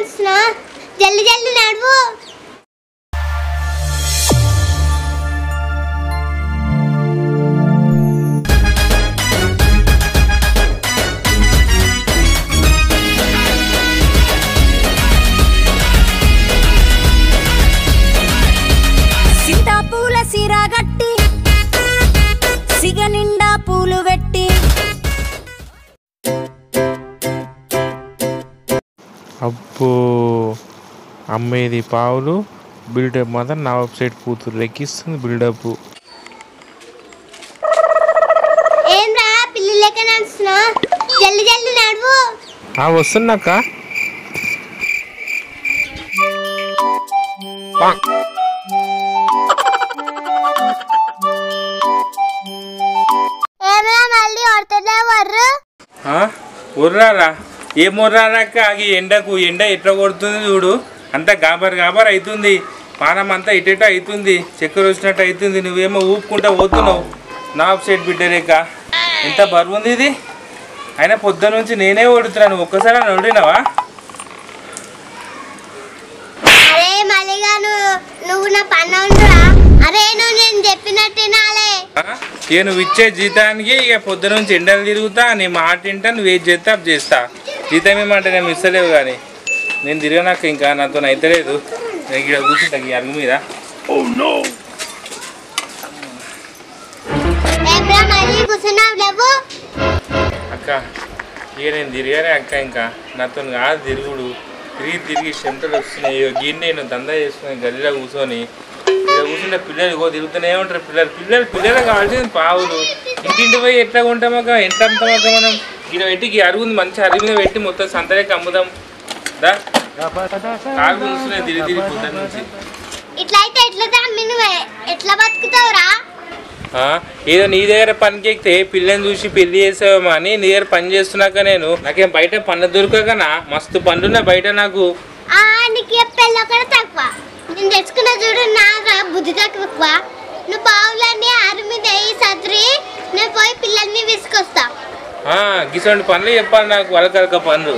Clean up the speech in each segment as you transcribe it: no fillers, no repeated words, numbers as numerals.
నడుస్తున్నా జల్ది జల్ది నడువు సీతాపూల సిరగట్టి సిగ నిండా పూలు వెట్టి అబ్బో అమ్మేది పావులు బిల్డప్ మాత్రం నా వెబ్సైట్ కూతురు లెక్కిస్తుంది బిల్డప్. ఏంరా పిల్లి లెక్క నడుస్తున్నా జల్ది జల్ది నడువు వస్తున్నాక ఏమరా మళ్ళీ వడుతుందా వర్రు ఉర్రారా ఏం ఉర్రారాక ఆగి ఎండకు ఎండ ఎట్లా కొడుతుంది చూడు, అంతా గాబర్ గాబర్ అవుతుంది, పానం అంతా ఇటెట అవుతుంది, చక్కెర వచ్చినట్టు అవుతుంది. నువ్వేమో ఊపుకుంటా పోతున్నావు నా వెబ్సైట్ బిడ్డలేక. ఎంత బరువు ఉంది ఇది, అయినా పొద్దున్న నుంచి నేనే ఓడుతున్నాను, ఒక్కసారి ఓడినావా? అరే మళ్ళీగా నువ్వు నా పన్న ఉంటురా. అరే నువ్వు నేను చెప్పినట్టేనాలే. నువ్వు ఇచ్చే జీతానికి ఇక పొద్దున నుంచి ఎండలు తిరుగుతా, నీ మాట వింటా, నువ్వు ఏది చేస్తా అవి చేస్తా. జీతం ఏమంటే నేను ఇస్తలేవు కానీ నేను తిరగనాక ఇంకా నాతో అయితలేదు. నేను ఇక్కడ కూర్చుంటా ఈ అరుగు మీద. అక్క ఇక నేను తిరిగానే అక్క, ఇంకా నాతో కాదు తిరుగుడు, తిరిగి తిరిగి చెమటలు వస్తున్నాయి. గిన్నె నేను దందా చేసుకుని గదిలో కూర్చొని ఇక్కడ కూర్చుంటే పిల్లలు తిరుగుతూనే ఉంటారు. పిల్లలు కావాల్సింది పావులు. ఇంటింటి పోయి ఎట్లా కొంటామక్క, ఎంత అమ్ముతామక్క మనం? ఇక్కడ పెట్టి అరుగుంది మంచి అరుగు మీద పెట్టి మొత్తం సంతలేక అమ్ముదాం దా. కాలు కూర్చున్నాయి తిరిగి తిరిగి పొద్దున్న నుంచి. ఏదో నీ దగ్గర పనికి ఎక్కితే పిల్లని చూసి పెళ్లి చేసావేమో అని నీ దగ్గర పని చేస్తున్నాక నాకేం బయట పన్ను దొరకకనా మస్తు పనులున్నా బయట నాకు. నేను తెచ్చుకున్న చూడు నా బుద్ధి తక్కువ. నువ్వు పావులన్నీ అరు మీద సత్రి నేను పోయి పిల్లల్ని విసుకొస్తా. గిసంటి పనులు చెప్పాలి నాకు, వలకలక పనులు.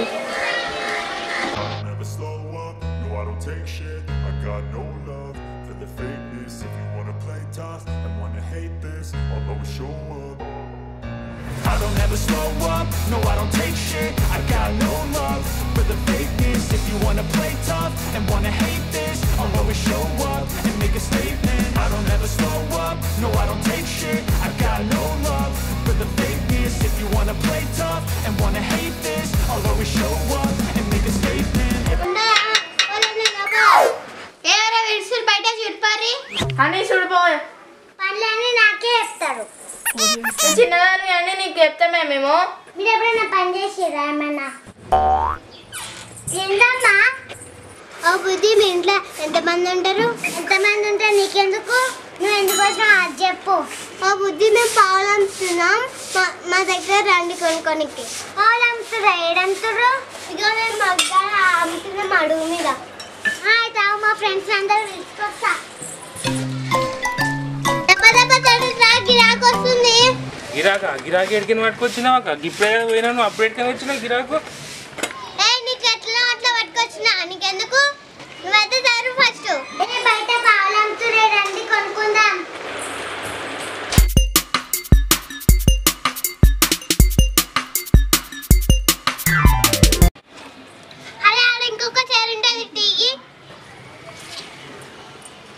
I don't ever slow up, no I don't take shit. I got no love for the fakeness. If you wanna play tough and wanna hate this, I'll always show up and make a statement. I don't ever slow up, no I don't take shit. I got no love for the fakeness. If you wanna play tough and wanna hate this, I'll always show up and make a statement. ఎవరో విడుసులు బయట చూడిపారి అని చూడిపోయి పనులన్నీ నాకే చెప్తారు. చిన్నదాన్ని అన్నీ నీకు చెప్తామే మేము. మీరు ఎప్పుడైనా పని చేసిరా ఏమన్నా? ఏంటమ్మా ఓ బుద్ధి, మీ ఇంట్లో ఎంతమంది ఉంటారు? ఎంతమంది ఉంటారు నీకెందుకు? నువ్వు ఎందుకు వచ్చినావు అది చెప్పు. ఓ బుద్ధి మేము పావులు అమ్ముతున్నాం, మా దగ్గర రండి కొనుక్కోనికి. పావులు అమ్ముతురా? ఏడంతురు? ఇదిగో నేను మగ్గాల అమ్ముతున్నాం అడుగు మీద. అయితే మా ఫ్రెండ్స్ అందరూ తీసుకొస్తా. గిరాకు వస్తుంది. గిరాకి ఎడికని పట్టుకొచ్చినావా? ఇప్పుడే పోయినా నువ్వు అప్పుడు ఎడికని వచ్చినావు గిరాకు? నీకు ఎట్లా అట్లా పట్టుకొచ్చినా నీకెందుకు? నువ్వైతే సరు ఫస్ట్ బయట పావులు అమ్ముతురే రండి కొనుక్కుందాం. అరే అక్కడ ఇంకొక చీర ఉంటుంది టీకి.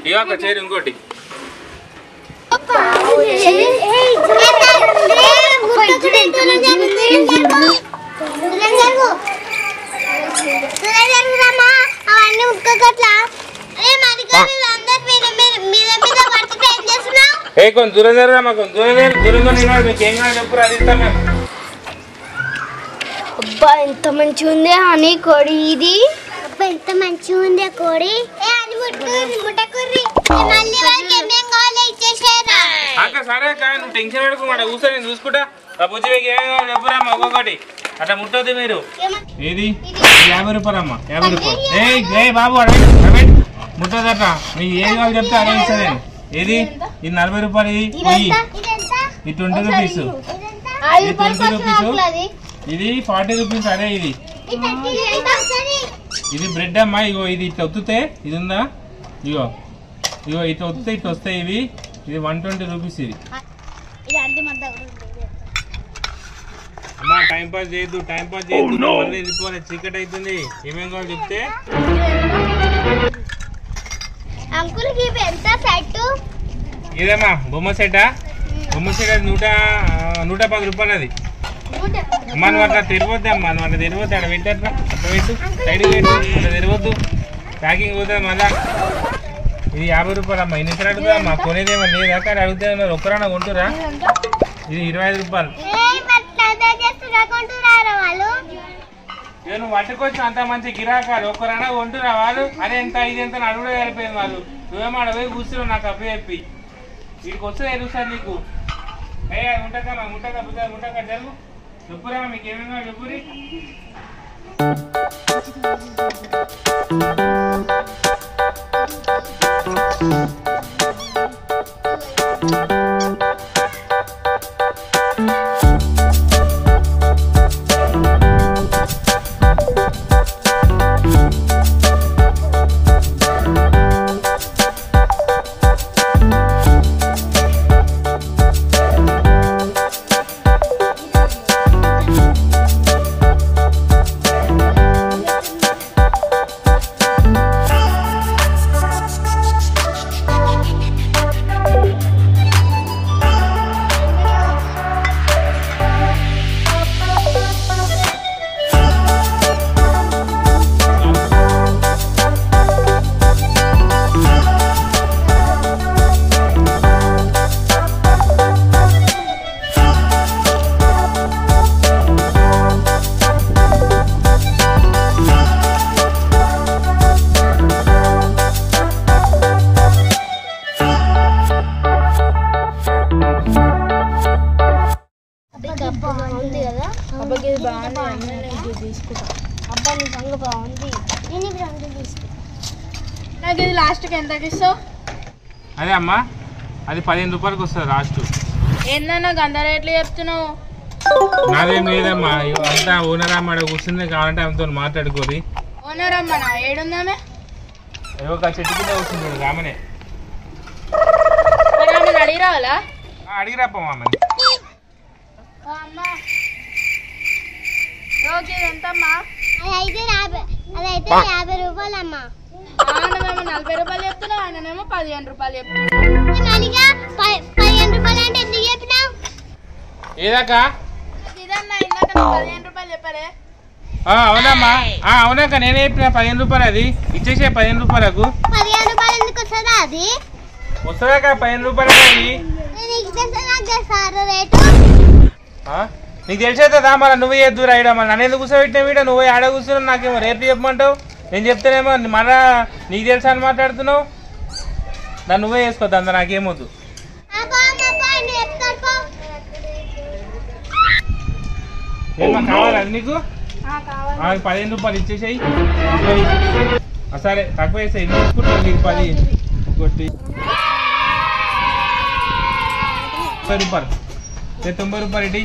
ఇక చీర ఇంకోటి. అవన్నీ ఉక్కట్లా కొంచెం దూరం జరగరా, మాకు దూరంగా మీకేం కావాలి చెప్పు, అది ఇస్తాం మేము. అబ్బా ఎంత మంచిగా ఉంది అని కోడి ఇది. అబ్బా ఎంత మంచిగా ఉంది కోడి. సరే నువ్వు టెన్షన్ పెట్టుకోమాట, కూర్చో నేను చూసుకుంటా. బుజ్జి మీకు ఏం కావాలి చెప్పురా అమ్మ, ఒక్కొక్కటి అట్లా ముట్టొద్దు మీరు. ఏది 50 రూపాయలు అమ్మ, 50 రూపాయలు. ఏ బాబు అడగండి ముట్టదట, మీకు ఏది కావాలి చెప్తే అదే ఇస్తా నేను. ఏది ఇది 40 రూపాయలు, ఇది 20 రూపీస్, ఇది 20 రూపీస్, ఇది 40 రూపీస్. అరే ఇది ఇది బ్రెడ్ అమ్మా. ఇగో ఇది ఇట్లా ఒత్తుతే ఇది ఉందా, ఇగో ఇగో ఇట్లా ఒత్తుతే ఇట్లా వస్తాయి ఇవి. ఇది 120 రూపీస్ ఇది. అమ్మా టైం పాస్ చేయొద్దు, టైం పాస్ చేయొద్దు. మళ్ళీ వెళ్ళిపోవాలి, చీకటి అవుతుంది. ఏమేం కావాలి చెప్తే. అంకుల్ ఇవి ఎంత సెట్? ఇదేమ్మా బొమ్మ సెట్టా? బొమ్మ సెట్ అది 110 రూపాయలు అది. అమ్మా నువ్వు అట్లా తెరవద్దు అమ్మా, నువ్వు అట్లా తెరవద్దు. అక్కడ పెట్టట్లా, అట్లా పెట్టు, సైడ్కి పెట్టు, అట్లా తెరవద్దు. ప్యాకింగ్ పోతుంది మళ్ళా. ఇది 50 రూపాయలు అమ్మా. ఇన్ని సార్లు అడుగుతా అమ్మా, కొనేదేమో లేదా కానీ అడిగితే ఒక్కరైనా కొంటురా. ఇది 25 రూపాయలు. ఇక నువ్వు పట్టుకొచ్చిన అంత మంచి గిరాకాలు ఒక్కరైనా కొంటురా వాళ్ళు. అదే ఎంత ఇది ఎంత అడుగుడే సరిపోయింది వాళ్ళు. నువ్వేమో అడవి కూర్చున్నావు నాకు అప్పు చెప్పి. వీడికి వస్తే తెలుస్తుంది నీకు. ఉంటకమ్మా ముట్టక జరుగు. చెప్పురా మీకు ఏమేమో చెప్పురి. అదే అమ్మా అది 15 రూపాయలకి వస్తుంది లాస్ట్. ఏందన్నా గంధ రేట్లు చెప్తున్నావు? నాదేం లేదమ్మా. అంతా ఓనర్ అమ్మ కూర్చుంది, కావాలంటే ఆమెతో మాట్లాడుకోరి. ఓనర్ అమ్మనా? ఏడుందామే? ఒక చెట్టు కింద కూర్చుంది రామనే. అడిగి రావాలా? అడిగి రాపమ్మా ఆమెని. ఎంతమ్మా? అదైతే 50 రూపాయలమ్మా. 40 రూపాయలు చెప్తున్నావు, ఆయననేమో 15 రూపాయలు చెప్తున్నావు. 15 రూపాయలు అంటే ఎందుకు చెప్పినావు? ఏదాకా ఇదన్నా ఇందాక 15 రూపాయలు చెప్పారే. అవునమ్మా, అవునాక నేనే చెప్పిన 15 రూపాయలు. అది ఇచ్చేసే 15 రూపాయలకు. 15 రూపాయలు ఎందుకు వస్తుందా? అది వస్తుందాక 15 రూపాయలు. నీకు తెలిసేదా మళ్ళీ నువ్వే చేద్దు రాయడా. మళ్ళీ నన్ను ఎందుకు కూర్చోబెట్టినా వీడ? నువ్వే ఆడ కూర్చున్నావు, నాకేమో రేపు చెప్పమంటావు. నేను చెప్తానేమో మళ్ళా నీకు తెలుసా అని మాట్లాడుతున్నావు. దాన్ని నువ్వే చేసుకోవద్దు, అంత నాకేమొద్దు. ఏమన్నా కావాలి అది నీకు? 15 రూపాయలు ఇచ్చేసాయి. సరే తక్కువ వేసాయి, తీసుకుంటావు. నీకు 10 ఒకటి 90 రూపాయలు. 90 రూపాయలు ఇటీ.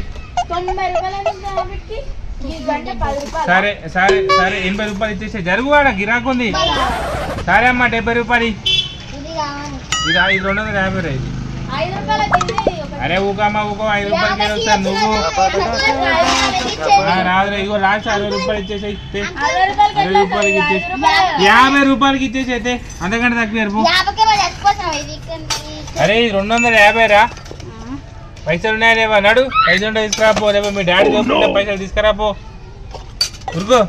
సరే సరే సరే 80 రూపాయలు ఇచ్చేసే. జరుగువాడ గిరాకుంది. సరే అమ్మా 70 రూపాయలు. ఇది 250 రైతు. అరే ఊకమ్మా ఊకో, 5 రూపాయలకి వస్తాను నువ్వు. రాదు ఇగో లాస్ట్ 60 రూపాయలు ఇచ్చేసాయి. 60 రూపాయలకి ఇచ్చేసి 50 రూపాయలకి ఇచ్చేసి అయితే అంతకంటే తక్కువ. అరే 250 రా. పైసలు ఉన్నాయా లేవా? నడు, పైసలు ఉంటే తీసుకురాపో. లేవా మీ డాడీ చూసుకుంటే పైసలు తీసుకురాపో. ఉరుకో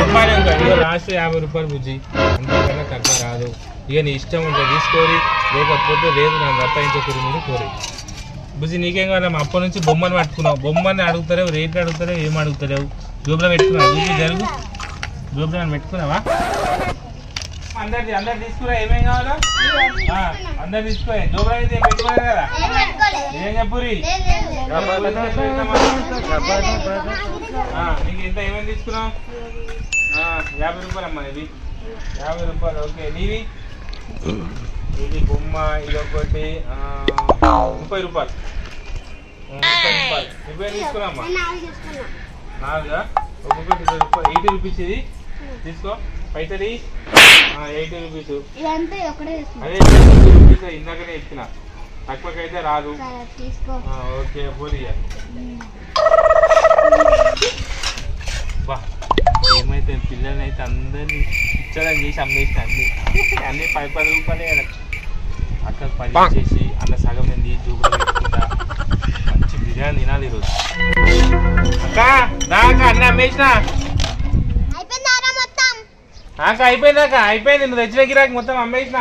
రూపాయలు ఇంకా. ఇగో లాస్ట్ 50 రూపాయలు బుజ్జి, అంతకన్నా తక్కువ రాదు. ఇక నీ ఇష్టం ఉంటే తీసుకోరి, లేకపోతే లేదు. నన్ను రప్పాయించకూరి మీరు కోరి. బుజ్జి నీకేం కావాలమ్మా? అప్పటి నుంచి బొమ్మను పట్టుకున్నావు. బొమ్మని అడుగుతారేవు, రేట్లు అడుగుతారేవు, ఏం అడుగుతారేవు. జోబులో పెట్టుకున్నావు. చూసి జరుగు, జోబులో పెట్టుకున్నావా? అందరు తీసుకురా. ఏమేం కావాలో అందరు తీసుకో. జోబులో అయితే పెట్టుకోలేదు కదా. ఏం చెప్పురి? నీకు ఎంత ఏమేమి తీసుకున్నావు? 50 రూపాయలు అమ్మా. ఇది 50 రూపాయలు. ఓకే నీవి? ఇది బొమ్మ, ఇది ఒకటి 30 రూపాయలు. 30 రూపాయలు. నువ్వే తీసుకున్నామ్మా? 4 ఒక్కొక్కటి 80 రూపీస్ ఇది తీసుకో పైసలు 80 రూపీస్ ఇదంతా ఒకటే అదే 50 రూపీస్ ఇందాకనే ఇచ్చిన తక్కువకైతే రాదు తీసుకో ఓకే పోలియా బా ఏమైతే పిల్లల్ని అయితే అందరినీ ఇచ్చడం చేసి అమ్మేసిన అన్ని 10 రూపాయలే కదా అక్క 10 చేసి అన్న సగం ఏంది జూబులో పెట్టుకుంటా మంచి బిర్యానీ తినాలి ఈరోజు అక్క దాకా అన్నీ అమ్మేసిన అయిపోయిందారా మొత్తం అక్క అయిపోయింది నువ్వు తెచ్చిన గిరాకి మొత్తం అమ్మేసిన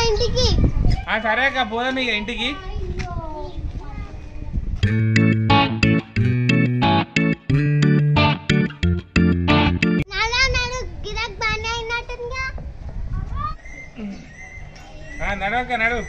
ఇంటికి సరే అక్క పోదాం ఇక ఇంటికి గిరాక్ బాగానే అయినట్టుందిగా నడు అక్క నడు